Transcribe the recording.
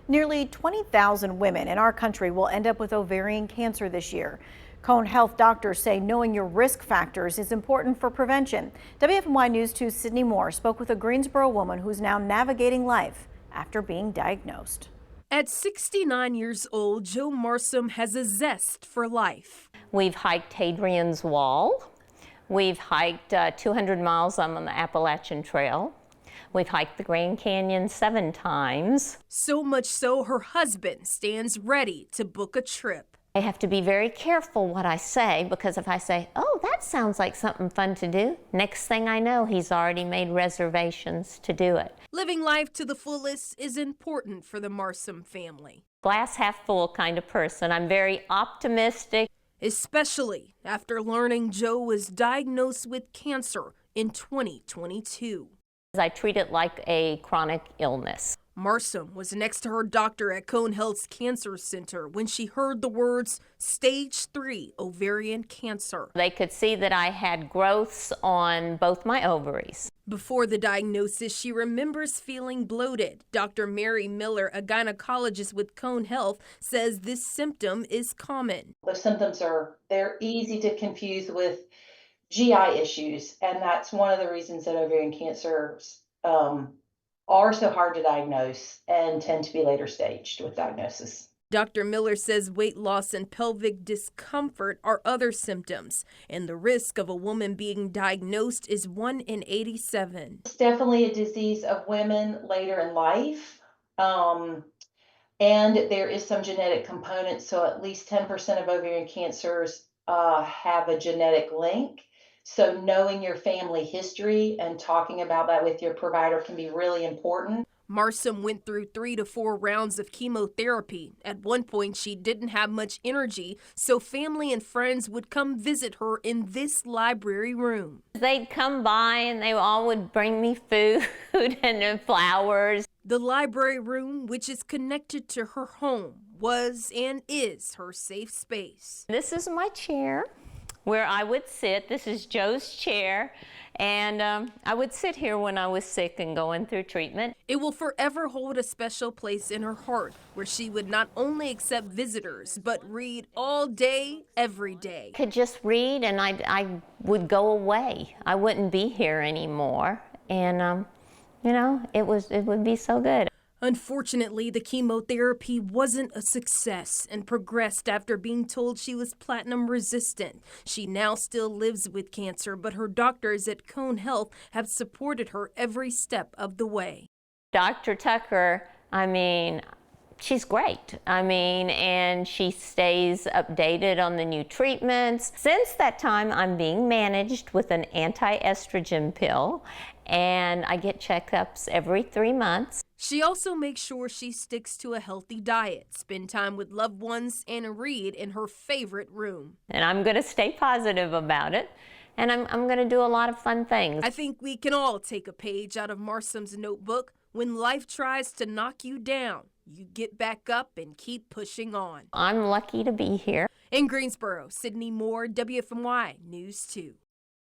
Nearly 20,000 women in our country will end up with ovarian cancer this year. Cone Health doctors say knowing your risk factors is important for prevention. WFMY News 2's Sydney Moore spoke with a Greensboro woman who's now navigating life after being diagnosed. At 69 years old, Jo Morsam has a zest for life. We've hiked Hadrian's Wall. We've hiked 200 miles on the Appalachian Trail. We've hiked the Grand Canyon 7 times. So much so, her husband stands ready to book a trip. I have to be very careful what I say, because if I say, oh, that sounds like something fun to do, next thing I know, he's already made reservations to do it. Living life to the fullest is important for the Morsam family. Glass half full kind of person. I'm very optimistic. Especially after learning Jo was diagnosed with cancer in 2022. I treat it like a chronic illness. Morsam was next to her doctor at Cone Health's Cancer Center when she heard the words stage 3 ovarian cancer. They could see that I had growths on both my ovaries. Before the diagnosis, she remembers feeling bloated. Dr. Mary Miller, a gynecologist with Cone Health, says this symptom is common. The symptoms they're easy to confuse with GI issues, and that's one of the reasons that ovarian cancers are so hard to diagnose and tend to be later staged with diagnosis. Dr. Miller says weight loss and pelvic discomfort are other symptoms, and the risk of a woman being diagnosed is 1 in 87. It's definitely a disease of women later in life, and there is some genetic component, so at least 10% of ovarian cancers have a genetic link. So knowing your family history and talking about that with your provider can be really important. Morsam went through 3 to 4 rounds of chemotherapy. At one point, she didn't have much energy, so family and friends would come visit her in this library room. They'd come by and they all would bring me food and flowers. The library room, which is connected to her home, was and is her safe space. This is my chair where I would sit. This is Jo's chair, and I would sit here when I was sick and going through treatment. It will forever hold a special place in her heart, where she would not only accept visitors, but read all day, every day. I could just read, and I would go away. I wouldn't be here anymore, and you know, it would be so good. Unfortunately, the chemotherapy wasn't a success and progressed after being told she was platinum resistant. She now still lives with cancer, but her doctors at Cone Health have supported her every step of the way. Dr. Tucker, I mean, she's great. I mean, and she stays updated on the new treatments. Since that time, I'm being managed with an anti-estrogen pill, and I get checkups every 3 months. She also makes sure she sticks to a healthy diet, spend time with loved ones, and read in her favorite room. And I'm going to stay positive about it, and I'm going to do a lot of fun things. I think we can all take a page out of Morsam's notebook. When life tries to knock you down, you get back up and keep pushing on. I'm lucky to be here. In Greensboro, Sydney Moore, WFMY News 2.